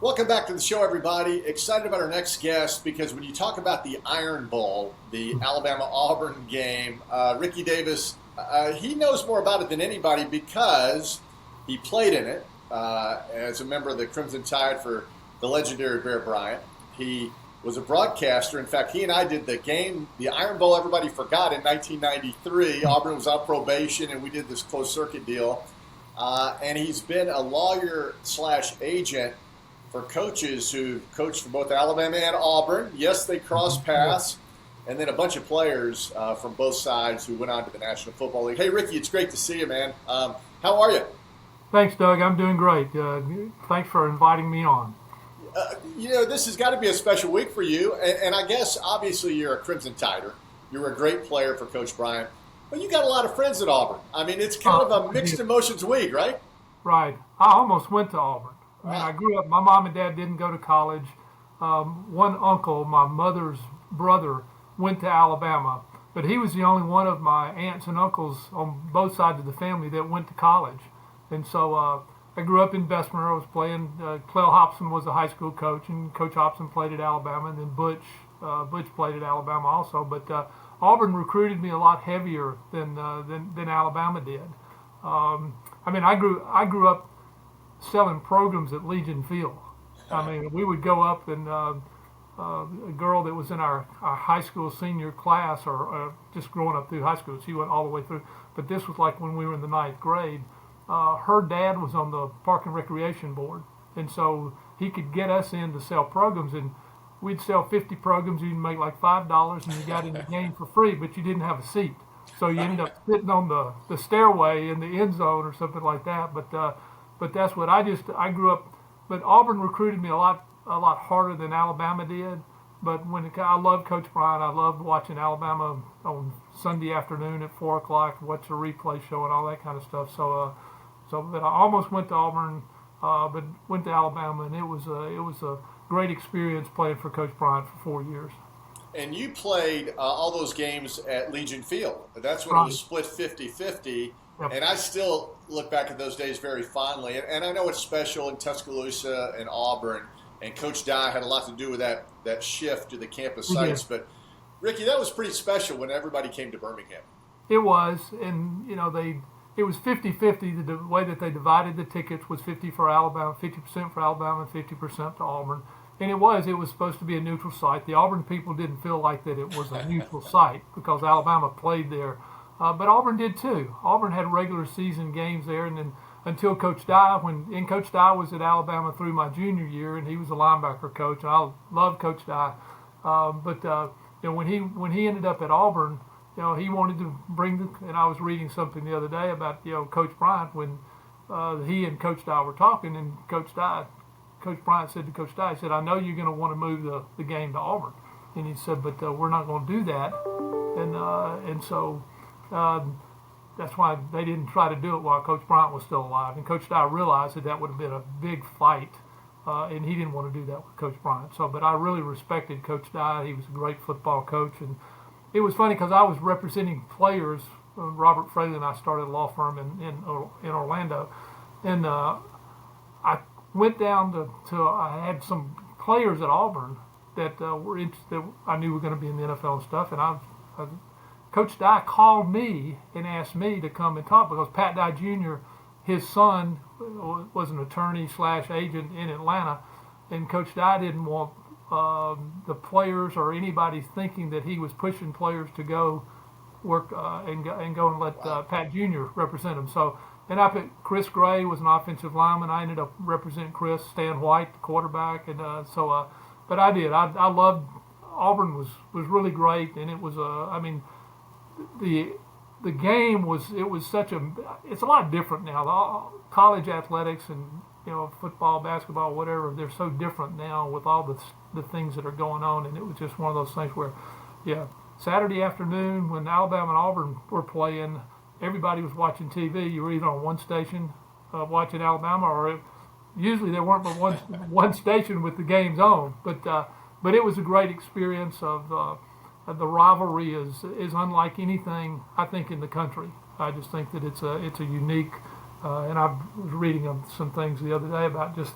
Welcome back to the show, everybody. Excited about our next guest because when you talk about the Iron Bowl, the Alabama-Auburn game, Ricky Davis, he knows more about it than anybody because he played in it as a member of the Crimson Tide for the legendary Bear Bryant. He was a broadcaster. In fact, he and I did the game, the Iron Bowl everybody forgot in 1993. Auburn was on probation, and we did this closed circuit deal. And he's been a lawyer/agent for coaches who coached for both Alabama and Auburn. Yes, they crossed paths. And then a bunch of players from both sides who went on to the National Football League. Hey, Ricky, it's great to see you, man. How are you? Thanks, Doug. I'm doing great. Thanks for inviting me on. This has got to be a special week for you. And I guess, obviously, you're a Crimson Tider. You're a great player for Coach Bryant. But you got a lot of friends at Auburn. I mean, it's kind of a mixed emotions week, right? Right. I almost went to Auburn. I mean, I grew up, my mom and dad didn't go to college. One uncle, my mother's brother, went to Alabama, but he was the only one of my aunts and uncles on both sides of the family that went to college. And so I grew up in Bessemer. I was playing, Clell Hobson was a high school coach, and Coach Hobson played at Alabama, and then Butch played at Alabama also. But Auburn recruited me a lot heavier than Alabama did. I grew up selling programs at Legion Field. I mean, we would go up and a girl that was in our high school senior class, or just growing up through high school, she went all the way through. But this was like when we were in the ninth grade. Her dad was on the Park and Recreation Board, and so he could get us in to sell programs, and we'd sell 50 programs. You'd make like $5, and you got in the game for free, but you didn't have a seat. So you ended up sitting on the stairway in the end zone or something like that. But that's what I grew up. But Auburn recruited me a lot harder than Alabama did. But I loved Coach Bryant. I loved watching Alabama on Sunday afternoon at 4:00, watch the replay show and all that kind of stuff. But I almost went to Auburn, but went to Alabama, and it was a great experience playing for Coach Bryant for 4 years. And you played all those games at Legion Field. That's when it was split 50-50. Yep. And I still look back at those days very fondly. And I know it's special in Tuscaloosa and Auburn. And Coach Dye had a lot to do with that shift to the campus sites. But, Ricky, that was pretty special when everybody came to Birmingham. It was. And, it was 50-50. The way that they divided the tickets was 50 for Alabama, 50% for Alabama, and 50% to Auburn. And it was supposed to be a neutral site. The Auburn people didn't feel like that it was a neutral site because Alabama played there. But Auburn did too. Auburn had regular season games there, and then until Coach Dye, when Coach Dye was at Alabama through my junior year, and he was a linebacker coach, and I loved Coach Dye. When he ended up at Auburn, he wanted to and I was reading something the other day about Coach Bryant when he and Coach Dye were talking, and Coach Bryant said to Coach Dye, he said, "I know you're going to want to move the game to Auburn," and he said, "But we're not going to do that," and so. That's why they didn't try to do it while Coach Bryant was still alive. And Coach Dye realized that would have been a big fight, and he didn't want to do that with Coach Bryant. But I really respected Coach Dye. He was a great football coach. And it was funny because I was representing players. Robert Fraley and I started a law firm in Orlando. And I went down to I had some players at Auburn that were interested, I knew were going to be in the NFL and stuff. And Coach Dye called me and asked me to come and talk because Pat Dye Jr., his son, was an attorney/agent in Atlanta, and Coach Dye didn't want the players or anybody thinking that he was pushing players to go work and go and let Pat Jr. represent him. So, and I put Chris Gray was an offensive lineman. I ended up representing Chris. Stan White, the quarterback, and but I did. I loved Auburn was really great, and it was the game was it's a lot different now. College athletics and football, basketball, whatever, they're so different now with all the things that are going on, and it was just one of those things where Saturday afternoon when Alabama and Auburn were playing, everybody was watching TV. You were either on one station watching Alabama, or usually there weren't but one station with the games on. But it was a great experience of the rivalry is unlike anything I think in the country. I just think that it's a unique, and I was reading some things the other day about just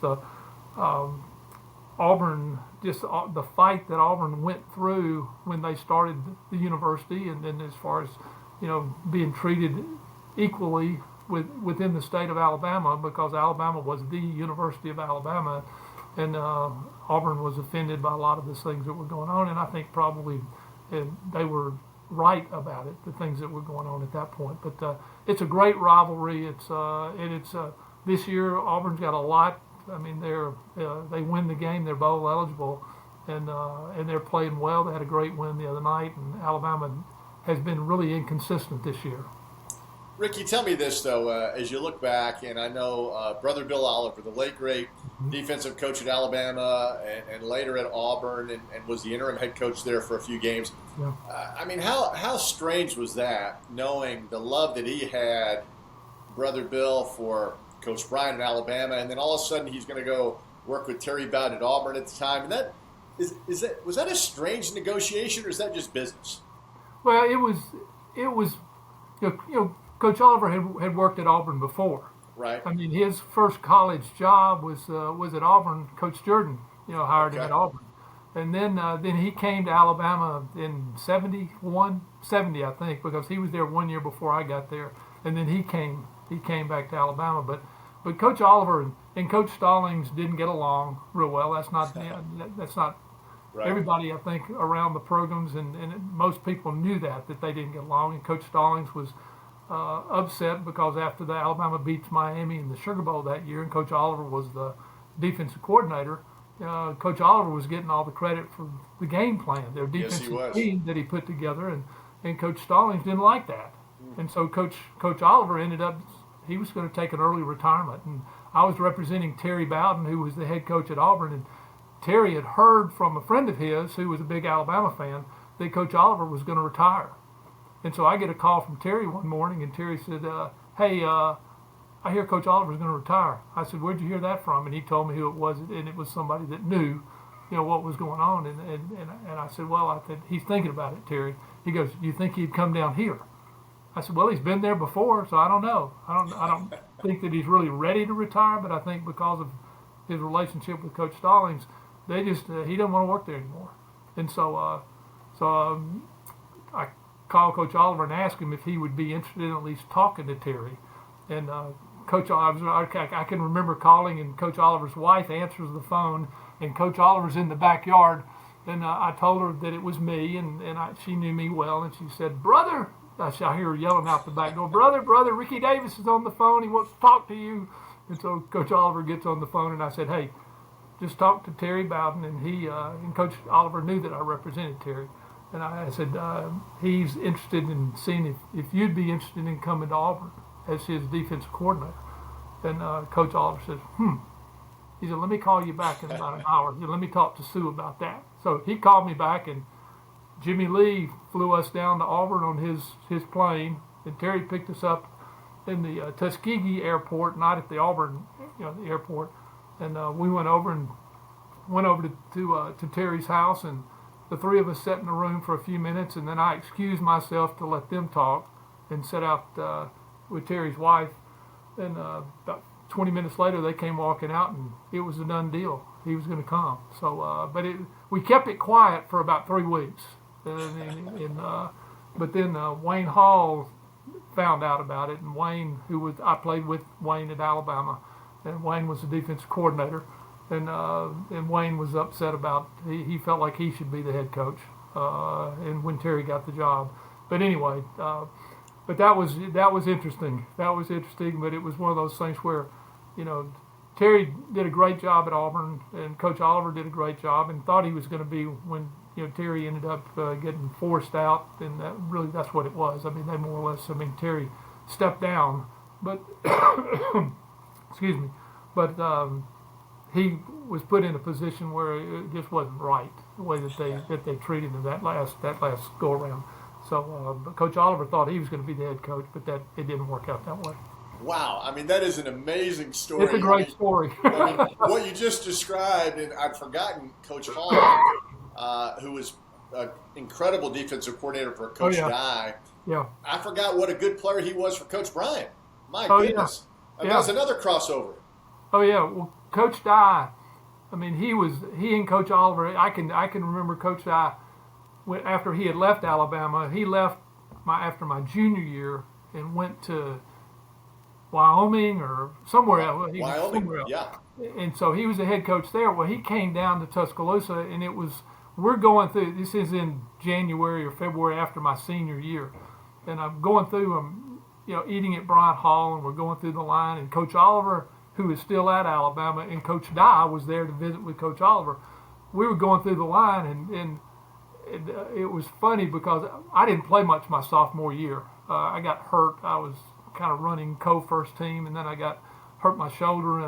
Auburn, just the fight that Auburn went through when they started the university, and then as far as being treated equally within the state of Alabama, because Alabama was the University of Alabama, and Auburn was offended by a lot of the things that were going on, and I think probably they were right about it, the things that were going on at that point. But it's a great rivalry. It's this year Auburn's got a lot. I mean, they win the game. They're bowl eligible, and they're playing well. They had a great win the other night, and Alabama has been really inconsistent this year. Ricky, tell me this though, as you look back, and I know Brother Bill Oliver, the late great defensive coach at Alabama, and later at Auburn, and was the interim head coach there for a few games. Yeah. I mean, how strange was that, knowing the love that he had, Brother Bill, for Coach Bryant at Alabama, and then all of a sudden he's going to go work with Terry Bowden at Auburn at the time. And was that a strange negotiation, or is that just business? Well, it was Coach Oliver had worked at Auburn before. Right. I mean, his first college job was at Auburn. Coach Jordan, hired him at Auburn, and then he came to Alabama in 70, I think, because he was there 1 year before I got there, and then he came back to Alabama. But Coach Oliver and Coach Stallings didn't get along real well. That's not right. Everybody, I think, around the programs and most people knew that they didn't get along. And Coach Stallings was upset because after the Alabama beats Miami in the Sugar Bowl that year, and Coach Oliver was the defensive coordinator, Coach Oliver was getting all the credit for the game plan, their defensive team that he put together, and Coach Stallings didn't like that. And so Coach Oliver ended up, he was going to take an early retirement. And I was representing Terry Bowden, who was the head coach at Auburn, and Terry had heard from a friend of his who was a big Alabama fan that Coach Oliver was going to retire. And so I get a call from Terry one morning, and Terry said, hey, I hear Coach Oliver's going to retire. I said, where'd you hear that from? And he told me who it was, and it was somebody that knew, what was going on. And I said, well, he's thinking about it, Terry. He goes, you think he'd come down here? I said, well, he's been there before, so I don't know. I don't think that he's really ready to retire, but I think because of his relationship with Coach Stallings, he doesn't want to work there anymore. And so I called Coach Oliver and asked him if he would be interested in at least talking to Terry. And Coach Oliver, I can remember calling, and Coach Oliver's wife answers the phone, and Coach Oliver's in the backyard. And I told her that it was me, and she knew me well, and she said, brother. I hear her yelling out the back door, brother, Ricky Davis is on the phone. He wants to talk to you. And so Coach Oliver gets on the phone, and I said, hey, just talk to Terry Bowden. And and Coach Oliver knew that I represented Terry. And I said, he's interested in seeing if you'd be interested in coming to Auburn as his defensive coordinator. And Coach Oliver says, He said, let me call you back in about an hour. Let me talk to Sue about that. So he called me back, and Jimmy Lee flew us down to Auburn on his plane, and Terry picked us up in the Tuskegee airport, not at the Auburn the airport, and we went over to Terry's house, and the three of us sat in the room for a few minutes, and then I excused myself to let them talk and sat out with Terry's wife, and about 20 minutes later they came walking out, and it was a done deal. He was going to come. So, we kept it quiet for about 3 weeks. But then Wayne Hall found out about it, and Wayne, I played with Wayne at Alabama, and Wayne was the defensive coordinator, and Wayne was upset about he felt like he should be the head coach, and when Terry got the job. But anyway, but that was interesting. That was interesting, but it was one of those things where, Terry did a great job at Auburn, and Coach Oliver did a great job, and thought he was going to be when Terry ended up getting forced out, and that's what it was. I mean, they more or less. Terry stepped down, but excuse me, but he was put in a position where it just wasn't right the way that they treated him that last go around. So, but Coach Oliver thought he was going to be the head coach, but it didn't work out that way. Wow, I mean, that is an amazing story. It's a great story. What you just described, and I'd forgotten Coach Hall, who was an incredible defensive coordinator for Coach Dye. Yeah. I forgot what a good player he was for Coach Bryant. My goodness. Yeah. That was another crossover. Oh, yeah. Well, Coach Dye, I mean, he and Coach Oliver. I can remember Coach Dye after he had left Alabama. He left after my junior year and went to Wyoming or somewhere else. He was Wyoming, somewhere else. yeah. And so he was the head coach there. Well, he came down to Tuscaloosa, and we're going through. This is in January or February after my senior year, and I'm going through. Eating at Bryant Hall, and we're going through the line, and Coach Oliver, who is still at Alabama, and Coach Dye was there to visit with Coach Oliver. We were going through the line, and it was funny because I didn't play much my sophomore year. I got hurt. I was kind of running co-first team, and then I got hurt my shoulder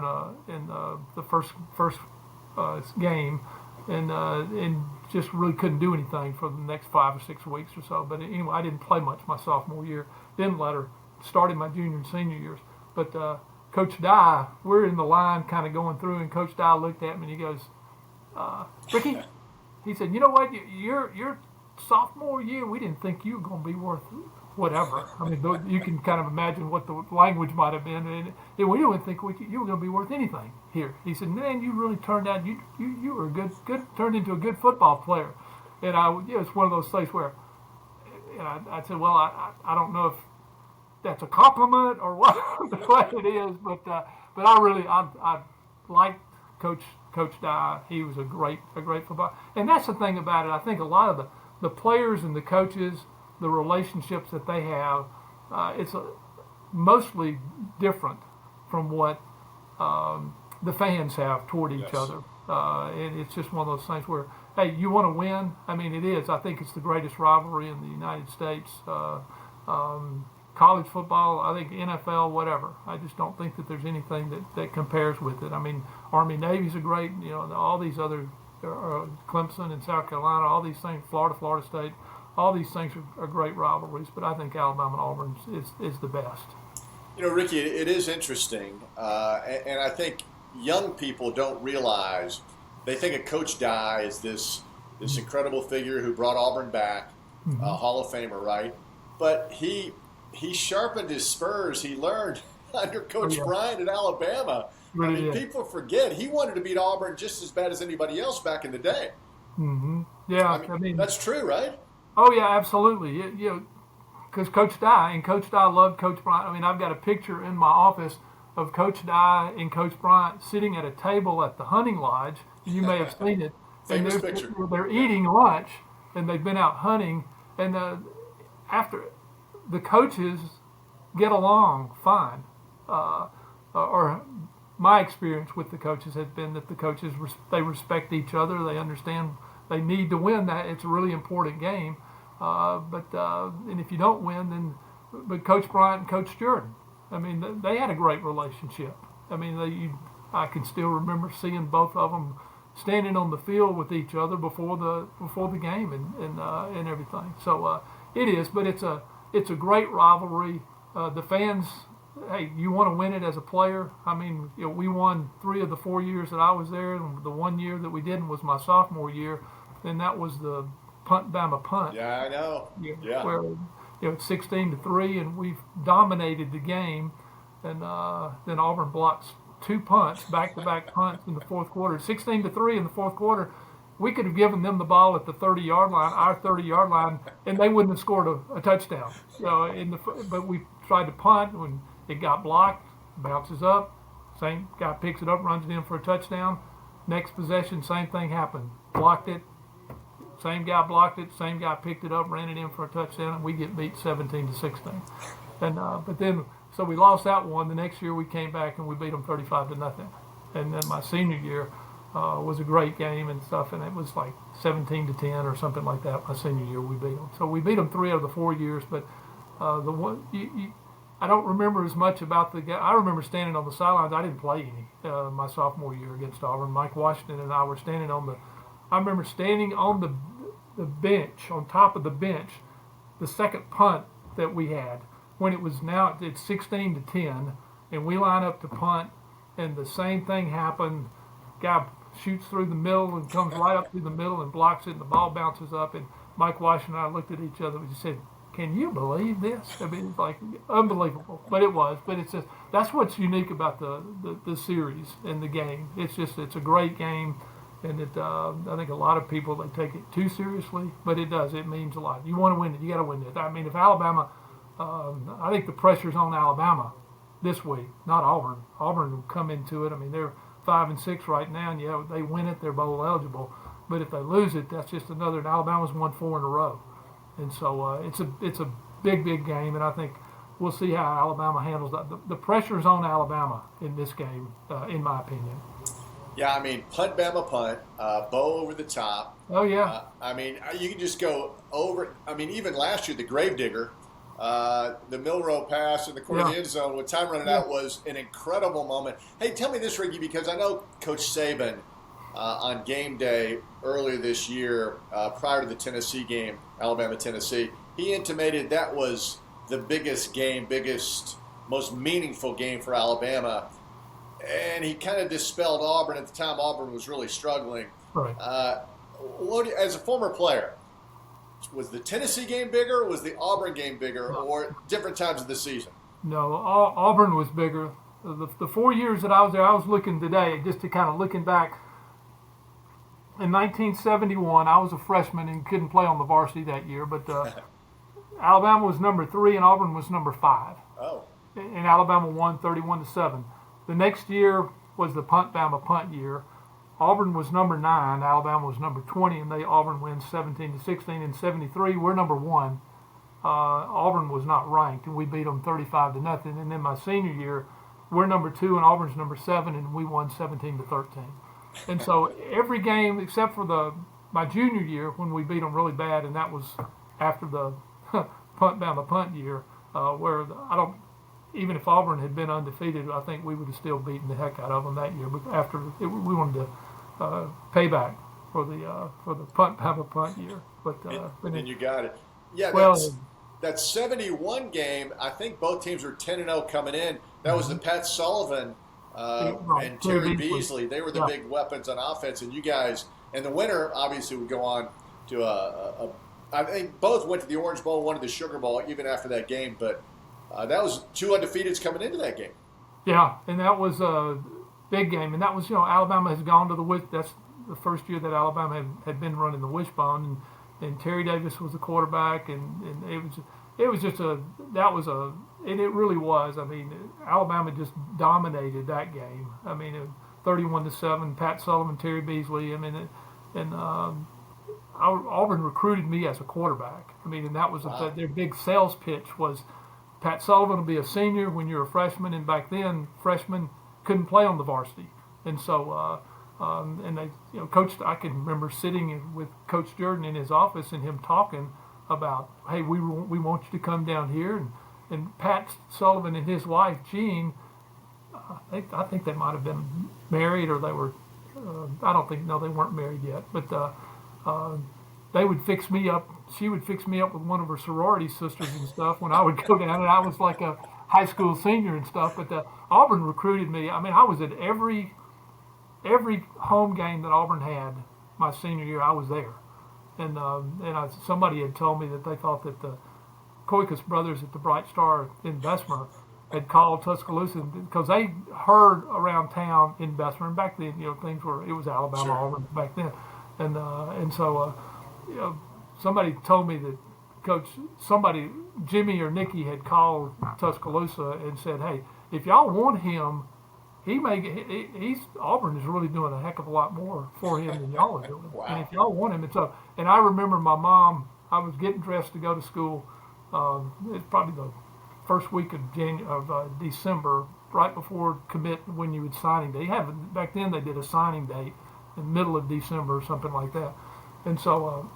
in the first game, and just really couldn't do anything for the next 5 or 6 weeks or so. But anyway, I didn't play much my sophomore year. Then later started my junior and senior years. But Coach Dye, we're in the line kind of going through, and Coach Dye looked at me and he goes, Ricky, he said, you know what, your sophomore year, we didn't think you were going to be worth whatever. I mean, you can kind of imagine what the language might have been. And we didn't think you were going to be worth anything here. He said, man, you really turned out, you were good, turned into a good football player. And it's one of those things where, and I said, well, I don't know if that's a compliment or what it is, but I liked Coach Dye. He was a great football, and that's the thing about it. I think a lot of the players and the coaches, the relationships that they have, it's mostly different from what the fans have toward each other. And it's just one of those things where, hey, you want to win? I mean, it is. I think it's the greatest rivalry in the United States. College football, I think NFL, whatever. I just don't think that there's anything that compares with it. I mean, Army-Navy's a great, all these other, Clemson and South Carolina, all these things, Florida State, all these things are great rivalries, but I think Alabama and Auburn is the best. Ricky, it is interesting, and I think young people don't realize, they think of Coach Dye as this incredible figure who brought Auburn back, a Hall of Famer, right? But he sharpened his spurs. He learned under Coach Bryant at Alabama. Really, I mean, people forget he wanted to beat Auburn just as bad as anybody else back in the day. Mm-hmm. Yeah, I mean that's true, right? Oh yeah, absolutely. Because Coach Dye loved Coach Bryant. I mean, I've got a picture in my office of Coach Dye and Coach Bryant sitting at a table at the hunting lodge. You may have seen it. Famous and picture. They're eating lunch, and they've been out hunting. And after the coaches get along fine, or my experience with the coaches has been that the coaches they respect each other. They understand they need to win that. It's a really important game. And if you don't win, but Coach Bryant and Coach Jordan, I mean, they had a great relationship. I mean, I can still remember seeing both of them standing on the field with each other before the game and everything. So it is, but it's a great rivalry. The fans, hey, you want to win it as a player. I mean, we won 3 of the 4 years that I was there, and the 1 year that we didn't was my sophomore year, and that was the Bama punt. Yeah, I know. Yeah. Where it's 16-3, and we've dominated the game, and then Auburn blocks 2 punts, back-to-back punts in the fourth quarter. 16-3 in the fourth quarter. We could have given them the ball at the 30-yard line, our 30-yard line, and they wouldn't have scored a touchdown. But we tried to punt when it got blocked, bounces up, same guy picks it up, runs it in for a touchdown. Next possession, same thing happened. Blocked it, same guy blocked it, same guy picked it up, ran it in for a touchdown, and we get beat 17-16. And so we lost that one. The next year we came back and we beat them 35-0. And then my senior year was a great game and stuff, and it was like 17-10 or something like that. My senior year we beat them. So we beat them 3 out of the 4 years, but the one I don't remember as much about the game. I remember standing on the sidelines. I didn't play any my sophomore year against Auburn. Mike Washington and I were standing I remember standing on the bench, on top of the bench, the second punt that we had, when it was now it's 16-10, and we line up to punt, and the same thing happened. Guy shoots through the middle and comes right up through the middle and blocks it, and the ball bounces up, and Mike Washington and I looked at each other and we said, can you believe this? I mean, it's like unbelievable, but it was. But it's just that's what's unique about the series and the game. It's a great game, and I think a lot of people they take it too seriously, but it does. It means a lot. You want to win it, you got to win it. I mean, if Alabama, I think the pressure's on Alabama this week, not Auburn. Auburn will come into it. I mean, they're 5-6 right now, and yeah, they win it, they're bowl eligible. But if they lose it, that's just another. And Alabama's won 4 in a row, and so it's a big game. And I think we'll see how Alabama handles that. The pressure's on Alabama in this game, in my opinion. Yeah, I mean, punt, Bama punt, bow over the top. Oh yeah. I mean, you can just go over. I mean, even last year, the Gravedigger, the Milrow pass in the corner of the end zone with time running out was an incredible moment. Hey, tell me this, Ricky, because I know Coach Saban. On game day earlier this year, prior to the Tennessee game, Alabama-Tennessee, he intimated that was the biggest game, most meaningful game for Alabama. And he kind of dispelled Auburn. At the time, Auburn was really struggling. Right. As a former player, was the Tennessee game bigger, or was the Auburn game bigger, or different times of the season? No, Auburn was bigger. The 4 years that I was there, I was looking today, just to kind of looking back. In 1971, I was a freshman and couldn't play on the varsity that year, but Alabama was number 3 and Auburn was number 5. Oh. And Alabama won 31-7. The next year was the Bama punt year. Auburn was number 9, Alabama was number 20, and Auburn wins 17-16. In 73, we're number 1. Auburn was not ranked, and we beat them 35-0. And then my senior year, we're number 2 and Auburn's number 7, and we won 17-13. And so every game except for my junior year when we beat them really bad, and that was after the Bama punt year, where even if Auburn had been undefeated, I think we would have still beaten the heck out of them that year. But after we wanted to pay back for the Bama punt year. But and you got it. Yeah. That 71 game, I think both teams were 10-0 coming in. That was the Pat Sullivan. And Terry Beasley, they were the big weapons on offense, and you guys, and the winner obviously would go on to I think both went to the Orange Bowl, one to the Sugar Bowl, even after that game. But that was 2 undefeateds coming into that game. Yeah, and that was a big game, and that was Alabama has gone to that's the first year that Alabama had been running the wishbone, and Terry Davis was the quarterback, and it was just and it really was. I mean, Alabama just dominated that game. I mean, 31-7. Pat Sullivan, Terry Beasley. I mean, Auburn recruited me as a quarterback. I mean, and that was their big sales pitch was Pat Sullivan will be a senior when you're a freshman, and back then freshmen couldn't play on the varsity, and so and they Coach. I can remember sitting with Coach Jordan in his office and him talking about, hey, we want you to come down here. And Pat Sullivan and his wife, Jean, I think they might have been married, or they were, I don't think, no, they weren't married yet. But they would fix me up. She would fix me up with one of her sorority sisters and stuff when I would go down. And I was like a high school senior and stuff. But Auburn recruited me. I mean, I was at every home game that Auburn had my senior year. I was there. And somebody had told me that they thought that the Coicus brothers at the Bright Star in Bessemer had called Tuscaloosa because they heard around town in Bessemer, and back then, things it was Alabama, Auburn back then, and so somebody told me that Jimmy or Nicky had called Tuscaloosa and said, hey, if y'all want him, Auburn is really doing a heck of a lot more for him than y'all are doing. Wow. And if y'all want him, and I remember my mom, I was getting dressed to go to school. It's probably the first week of December, right before commit, when you would signing day. Back then they did a signing date in the middle of December or something like that. And so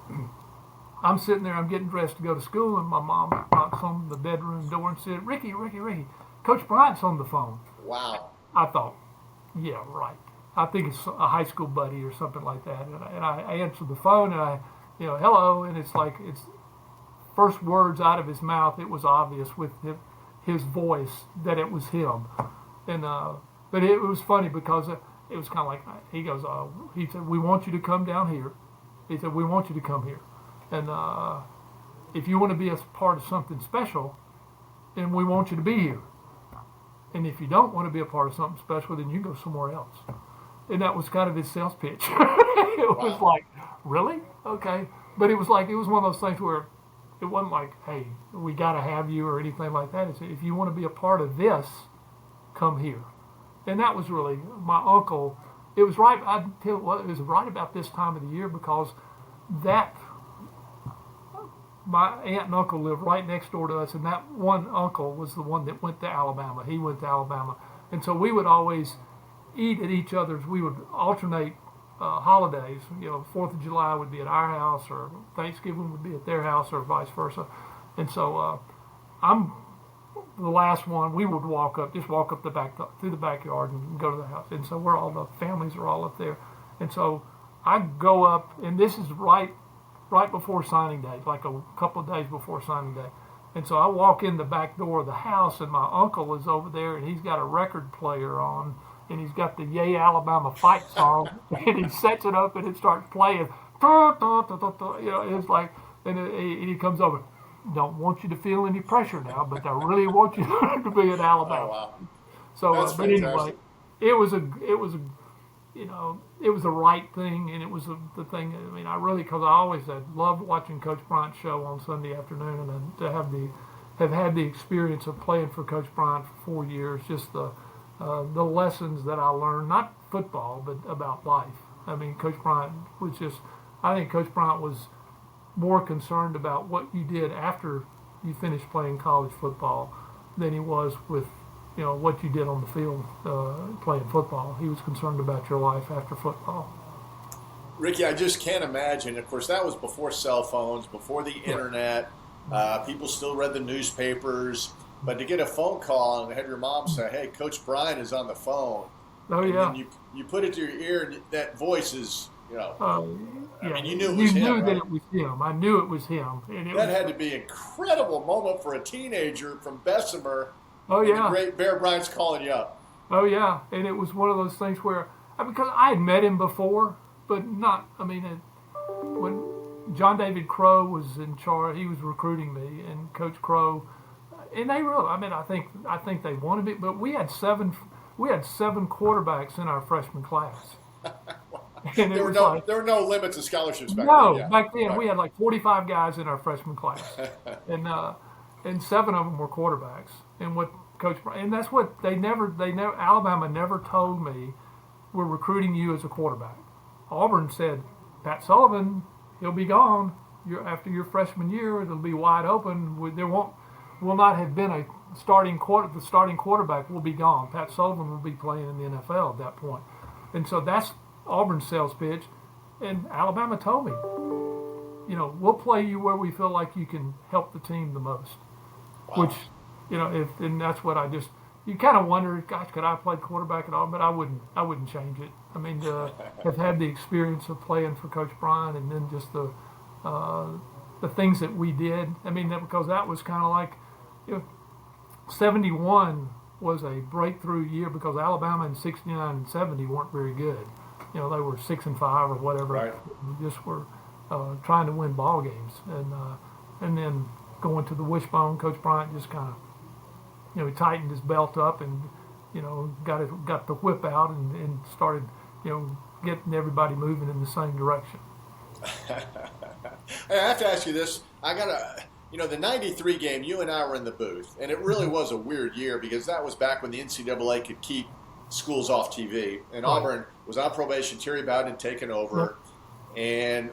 I'm sitting there, I'm getting dressed to go to school, and my mom knocks on the bedroom door and said, Ricky, Coach Bryant's on the phone. Wow. I thought, yeah, right. I think it's a high school buddy or something like that. And I answered the phone, and hello, and it's like, it's first words out of his mouth, it was obvious with his voice that it was him. And but it was funny because it was kind of like, he goes, he said, we want you to come down here. He said, we want you to come here. And if you want to be a part of something special, then we want you to be here. And if you don't want to be a part of something special, then you go somewhere else. And that was kind of his sales pitch. It was like, really? Okay. But it was one of those things where it wasn't like, hey, we got to have you or anything like that. It's, if you want to be a part of this, come here. And that was really my uncle. It was right. I tell you what, it was right about this time of the year because that my aunt and uncle lived right next door to us, and that one uncle was the one that went to Alabama. He went to Alabama, and so we would always eat at each other's. We would alternate holidays. 4th of July would be at our house, or Thanksgiving would be at their house, or vice versa. And so I'm the last one. We would walk up through the backyard and go to the house. And so the families are all up there. And so I go up, and this is right before signing day, like a couple of days before signing day. And so I walk in the back door of the house, and my uncle is over there, and he's got a record player on, and he's got the Yay Alabama Fight song, and he sets it up, and it starts playing. It's like, and he comes over. Don't want you to feel any pressure now, but I really want you to be in Alabama. Oh, wow. So, That's but fantastic. anyway, it was the right thing, and it was the thing. I mean, because I always loved watching Coach Bryant's show on Sunday afternoon, and to have had the experience of playing for Coach Bryant for 4 years, just the lessons that I learned, not football, but about life. I mean, Coach Bryant was I think Coach Bryant was more concerned about what you did after you finished playing college football than he was with what you did on the field playing football. He was concerned about your life after football. Ricky, I just can't imagine. Of course, that was before cell phones, before the internet. People still read the newspapers. But to get a phone call and have your mom say, hey, Coach Bryant is on the phone. Oh, yeah. And you put it to your ear, and that voice is, yeah. I mean, you knew it was him, knew right? that it was him. I knew it was him. And That had to be an incredible moment for a teenager from Bessemer. Oh, yeah. And the great Bear Bryant's calling you up. Oh, yeah. And it was one of those things where, because I had met him before, but not, when John David Crow was in charge, he was recruiting me, and Coach Crow, and they really, I think they wanted me, but we had seven quarterbacks in our freshman class. And There were no limits of scholarships back then. No, Yeah. back then Right. we had like 45 guys in our freshman class, and 7 of them were quarterbacks. And that's what Alabama never told me, we're recruiting you as a quarterback. Auburn said, Pat Sullivan, he'll be gone. After your freshman year, it'll be wide open. Will not have been the starting quarterback will be gone. Pat Sullivan will be playing in the NFL at that point. And so that's Auburn's sales pitch. And Alabama told me, we'll play you where we feel like you can help the team the most. Wow. Which, and that's what you kind of wonder, gosh, could I have played quarterback at all? But I wouldn't change it. I mean, have had the experience of playing for Coach Bryant, and then just the things that we did. Because that was kind of like, 71 was a breakthrough year because Alabama in 69 and 70 weren't very good. They were 6-5 or whatever. Right. We just were trying to win ball games, and then going to the wishbone, Coach Bryant just kind of, he tightened his belt up and, got the whip out and started, getting everybody moving in the same direction. Hey, I have to ask you this. The 93 game, you and I were in the booth, and it really was a weird year because that was back when the NCAA could keep schools off TV, and Auburn was on probation. Terry Bowden had taken over, and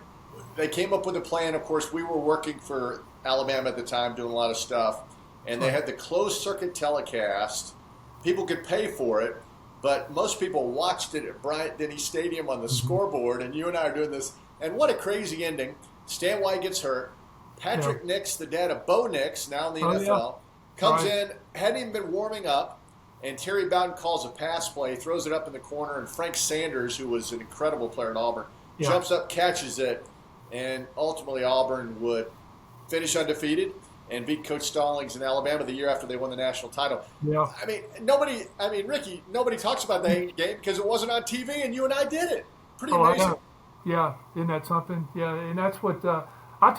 they came up with a plan. Of course, we were working for Alabama at the time, doing a lot of stuff, and they had the closed circuit telecast. People could pay for it, but most people watched it at Bryant-Denny Stadium on the scoreboard, and you and I are doing this. And what a crazy ending. Stan White gets hurt. Patrick Nix, the dad of Bo Nix, now in the NFL, comes in, hadn't even been warming up, and Terry Bowden calls a pass play, throws it up in the corner, and Frank Sanders, who was an incredible player at Auburn, jumps up, catches it, and ultimately Auburn would finish undefeated and beat Coach Stallings in Alabama the year after they won the national title. Yeah. Ricky, nobody talks about that game because it wasn't on TV, and you and I did it. Pretty amazing. Yeah, isn't that something? Yeah, and that's what I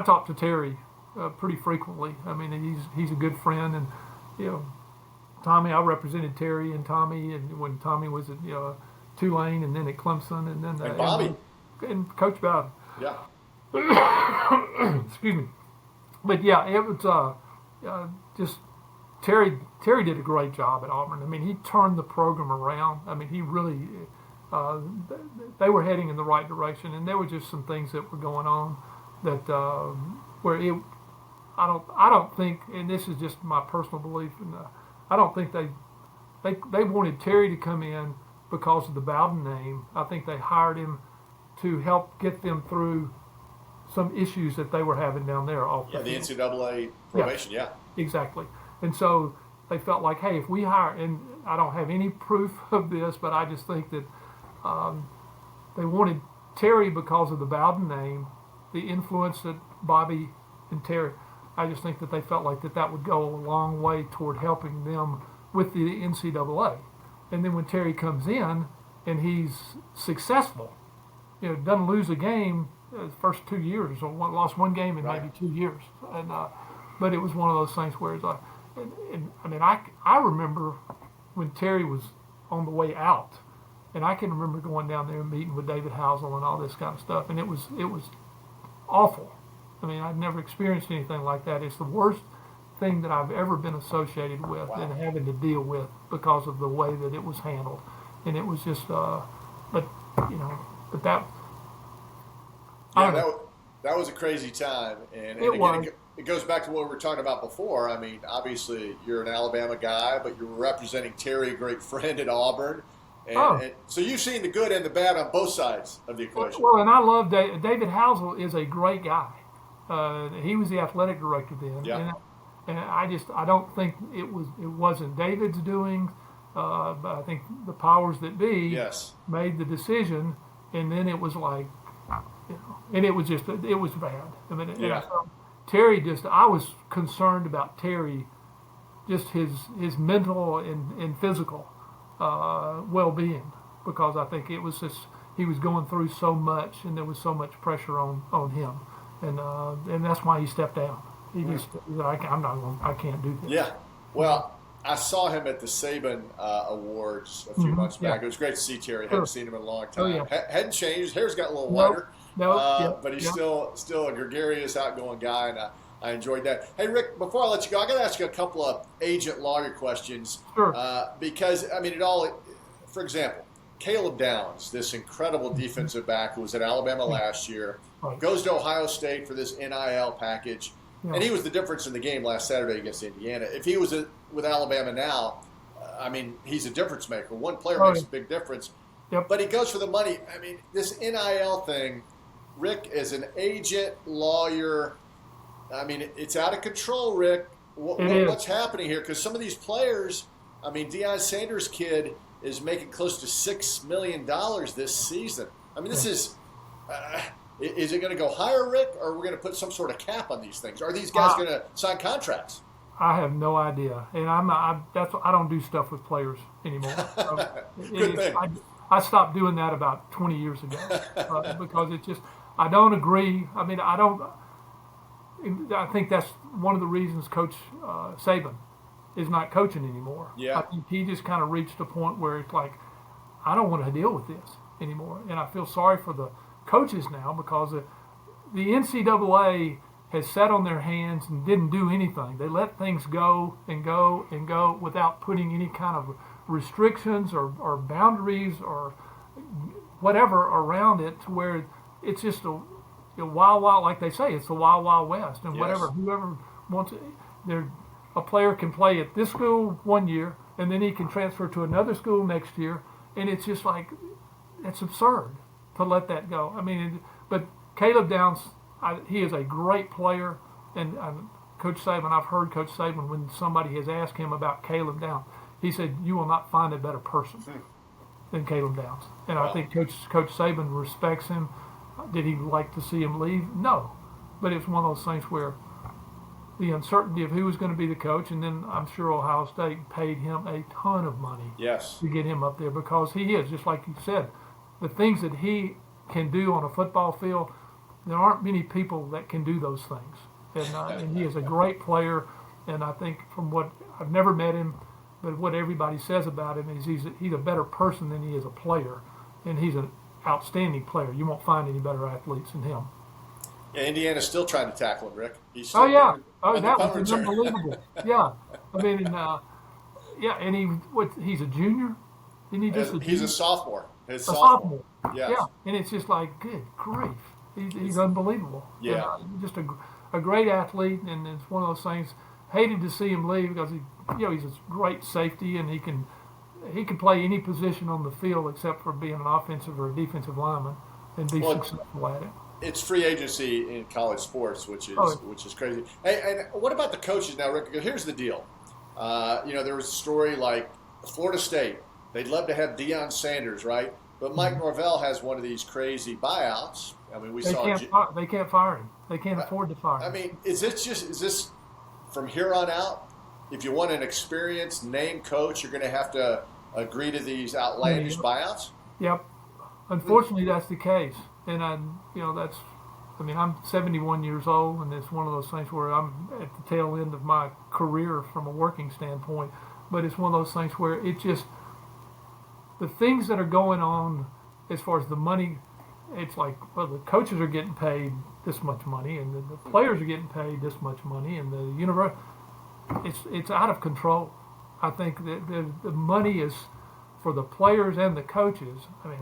talk to Terry pretty frequently. I mean, he's a good friend, and you know, Tommy. I represented Terry and Tommy, and when Tommy was at Tulane, and then at Clemson, and then And Bobby. And Coach Bowden. Yeah. Excuse me. But yeah, it was just Terry. Terry did a great job at Auburn. I mean, he turned the program around. I mean, he really. Uh, they were heading in the right direction, and there were just some things that were going on that where it. I don't think, and this is just my personal belief, and I don't think they wanted Terry to come in because of the Bowden name. I think they hired him to help get them through some issues that they were having down there. Yeah, the NCAA probation, yeah. Exactly. And so they felt like, hey, if we hire, and I don't have any proof of this, but I just think that they wanted Terry because of the Bowden name, the influence that Bobby and Terry, I just think that they felt like that would go a long way toward helping them with the NCAA. And then when Terry comes in and he's successful, doesn't lose a game the first 2 years, or lost one game in maybe 2 years. And but it was one of those things where it's like, and I mean, I remember when Terry was on the way out, and I can remember going down there and meeting with David Housel and all this kind of stuff, and it was awful. I mean, I'd never experienced anything like that. It's the worst thing that I've ever been associated with and having to deal with because of the way that it was handled. And it was just, but that. Yeah, that was a crazy time. And again, it goes back to what we were talking about before. I mean, obviously, you're an Alabama guy, but you're representing Terry, a great friend at Auburn. And so you've seen the good and the bad on both sides of the equation. Well, and I love David Housel is a great guy. He was the athletic director then. Yeah. And I don't think it wasn't David's doing, but I think the powers that be made the decision, and then it was like, and it was bad. I mean, Terry I was concerned about Terry, just his mental and physical well-being, because I think it was just he was going through so much, and there was so much pressure on him, and that's why he stepped down. He just I can't do this. Yeah, well, I saw him at the Saban Awards a few months back. It was great to see Terry. Hadn't seen him in a long time. Oh, yeah. Hadn't changed. His hair's got a little whiter. But he's still a gregarious, outgoing guy, and I enjoyed that. Hey, Rick, before I let you go, I got to ask you a couple of agent lawyer questions. Sure. Because, I mean, for example, Caleb Downs, this incredible defensive back who was at Alabama last year, goes to Ohio State for this NIL package, and he was the difference in the game last Saturday against Indiana. If he was with Alabama now, I mean, he's a difference maker. One player makes a big difference. Yep. But he goes for the money. I mean, this NIL thing, Rick, as an agent, lawyer, I mean, it's out of control, Rick. What's happening here? Because some of these players, I mean, Deion Sanders' kid is making close to $6 million this season. I mean, this is it going to go higher, Rick, or are we going to put some sort of cap on these things? Are these guys going to sign contracts? I have no idea, and I don't do stuff with players anymore. Good thing. I stopped doing that about 20 years ago because it just I don't agree. I mean, I think that's one of the reasons Coach Saban is not coaching anymore. Yeah. I think he just kind of reached a point where it's like, I don't want to deal with this anymore. And I feel sorry for the coaches now because the NCAA has sat on their hands and didn't do anything. They let things go and go and go without putting any kind of restrictions or boundaries or whatever around it, to where it's just a wild, like they say, it's the wild, wild west. And whoever wants it, a player can play at this school 1 year, and then he can transfer to another school next year, and it's just like, it's absurd to let that go. I mean, but Caleb Downs, he is a great player, and Coach Saban, I've heard Coach Saban, when somebody has asked him about Caleb Downs, he said, you will not find a better person than Caleb Downs. And I think Coach Saban respects him. Did he like to see him leave? No. But it's one of those things where the uncertainty of who was going to be the coach, and then I'm sure Ohio State paid him a ton of money to get him up there, because he is, just like you said, the things that he can do on a football field, there aren't many people that can do those things. And he is a great player. And I think from what I've never met him, but what everybody says about him is he's a better person than he is a player, and he's an outstanding player. You won't find any better athletes than him. Yeah, Indiana's still trying to tackle him, Rick. He's still that was unbelievable. Yeah, I mean, yeah, and he's a junior. Isn't he just he's a sophomore. Sophomore. Yes. Yeah, and it's just like, good grief, he's unbelievable. Yeah, and, just a great athlete, and it's one of those things. Hated to see him leave because he's a great safety, and he can play any position on the field except for being an offensive or a defensive lineman and be successful at it. It's free agency in college sports, which is crazy. Hey, and what about the coaches now, Rick? Here's the deal. There was a story like Florida State. They'd love to have Deion Sanders, right? But Mike Norvell has one of these crazy buyouts. I mean, they can't fire him. They can't afford to fire him. I mean, is this from here on out? If you want an experienced name coach, you're going to have to agree to these outlandish buyouts? Yep. Unfortunately, that's the case. And I'm 71 years old, and it's one of those things where I'm at the tail end of my career from a working standpoint. But it's one of those things where it just, the things that are going on as far as the money, it's like, well, the coaches are getting paid this much money, and the players are getting paid this much money, and the university, it's out of control. I think that the money is for the players and the coaches. I mean,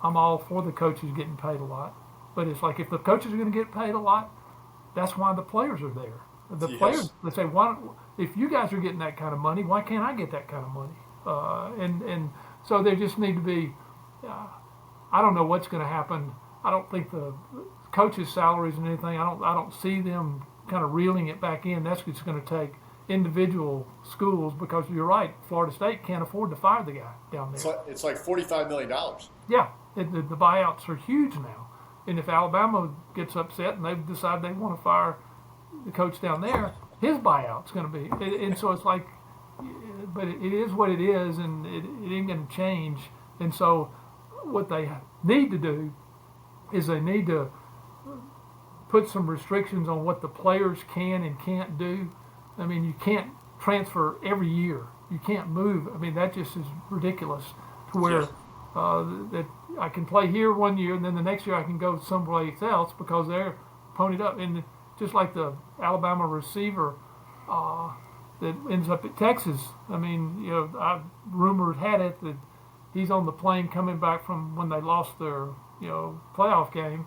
I'm all for the coaches getting paid a lot, but it's like if the coaches are going to get paid a lot, that's why the players are there. The players, they say, if you guys are getting that kind of money, why can't I get that kind of money? And so there just need to be. I don't know what's going to happen. I don't think the coaches' salaries and anything. I don't see them kind of reeling it back in. That's what's going to take individual schools, because you're right. Florida State can't afford to fire the guy down there. It's like $45 million. Yeah, the buyouts are huge now. And if Alabama gets upset and they decide they want to fire the coach down there, his buyout's going to be. And so it's like, but it is what it is, and it ain't going to change. And so what they need to do is they need to put some restrictions on what the players can and can't do. I mean, you can't transfer every year. You can't move. I mean, that just is ridiculous. To where that I can play here one year, and then the next year I can go someplace else because they're ponied up. And just like the Alabama receiver that ends up at Texas. I mean, rumors had it that he's on the plane coming back from when they lost their playoff game,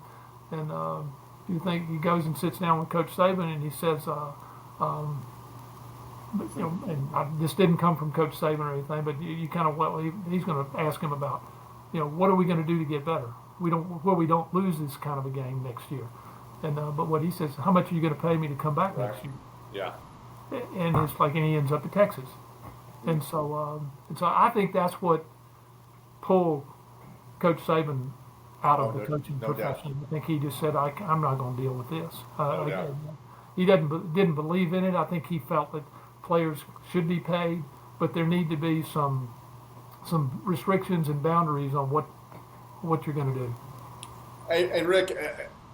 and you think he goes and sits down with Coach Saban and he says, and this didn't come from Coach Saban or anything, but you kind of he's going to ask him about, what are we going to do to get better? We don't lose this kind of a game next year, and but what he says, how much are you going to pay me to come back next year? Yeah, and it's like, and he ends up at Texas, and so I think that's what pulled Coach Saban out of the coaching profession. I think he just said, I'm not going to deal with this. He didn't believe in it. I think he felt that players should be paid, but there need to be some restrictions and boundaries on what you're going to do. Hey, Rick,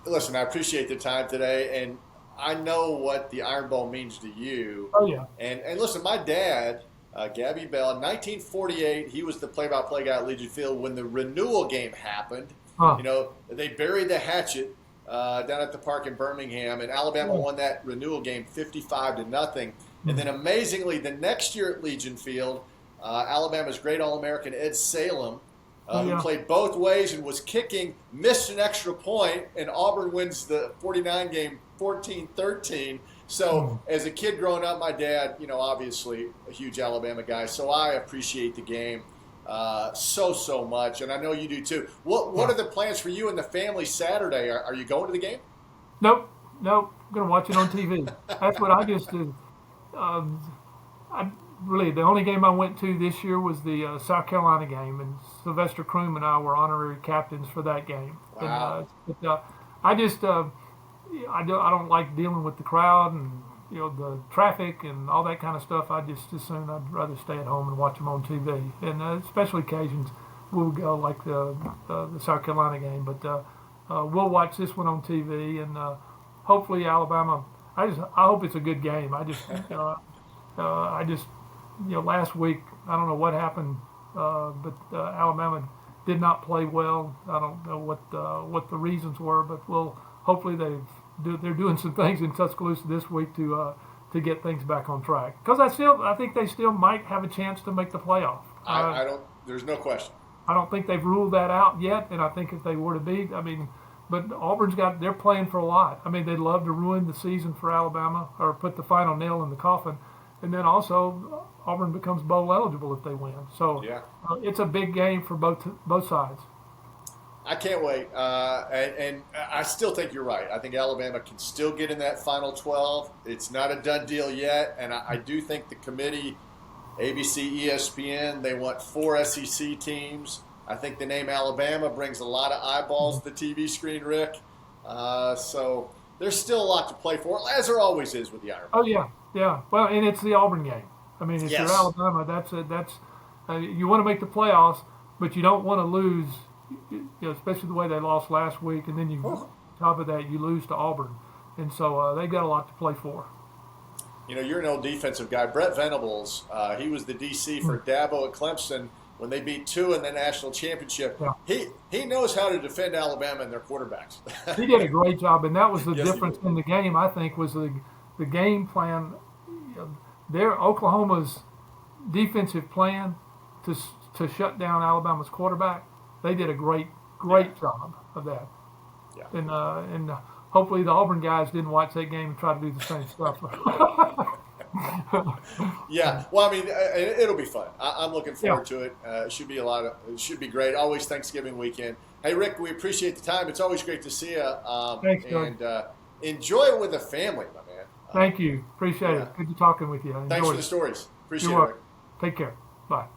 listen, I appreciate the time today, and I know what the Iron Bowl means to you. Oh, yeah. And listen, my dad, Gabby Bell, in 1948, he was the play-by-play guy at Legion Field when the renewal game happened. Huh. They buried the hatchet down at the park in Birmingham, and Alabama won that renewal game 55-0. And then amazingly, the next year at Legion Field, Alabama's great All-American Ed Salem, who played both ways and was kicking, missed an extra point, and Auburn wins the 49 game 14-13. So as a kid growing up, my dad, obviously a huge Alabama guy, so I appreciate the game so much, and I know you do too. What are the plans for you and the family Saturday? Are you going to the game? Nope. I'm going to watch it on TV. That's what I just do. The only game I went to this year was the South Carolina game, and Sylvester Croom and I were honorary captains for that game. Wow. I don't like dealing with the crowd and the traffic and all that kind of stuff. I'd rather stay at home and watch them on TV. And special occasions we'll go, like the South Carolina game. But we'll watch this one on TV, and hopefully Alabama. I hope it's a good game. I just last week I don't know what happened, but Alabama did not play well. I don't know what the reasons were, but hopefully they're doing some things in Tuscaloosa this week to get things back on track. Because I think they still might have a chance to make the playoff. I don't. There's no question. I don't think they've ruled that out yet, and I think if they were to be, but they're playing for a lot. They'd love to ruin the season for Alabama or put the final nail in the coffin, and then also Auburn becomes bowl eligible if they win. So yeah. It's a big game for both sides. I can't wait, and I still think you're right. I think Alabama can still get in that Final 12. It's not a done deal yet, and I do think the committee, ABC, ESPN, they want 4 SEC teams. I think the name Alabama brings a lot of eyeballs to the TV screen, Rick. So there's still a lot to play for, as there always is with the Iron Bowl. Oh yeah. Well, and it's the Auburn game. If yes. you're Alabama, that's you want to make the playoffs, but you don't want to lose. Especially the way they lost last week, and then on top of that, you lose to Auburn, and so they've got a lot to play for. You're an old defensive guy. Brett Venables, he was the DC for Dabo at Clemson when they beat 2 in the national championship. Yeah. He knows how to defend Alabama and their quarterbacks. He did a great job, and that was the yes, difference in the game. I think was the game plan. Oklahoma's defensive plan to shut down Alabama's quarterback. They did a great job of that. Yeah. And hopefully the Auburn guys didn't watch that game and try to do the same stuff. Yeah. Well, it'll be fun. I'm looking forward to it. It should be it should be great. Always Thanksgiving weekend. Hey, Rick, we appreciate the time. It's always great to see you. Thanks, Doug. And enjoy it with the family, my man. Thank you. Appreciate it. Good to talking with you. Thanks for the stories. Appreciate You're it, welcome. Take care. Bye.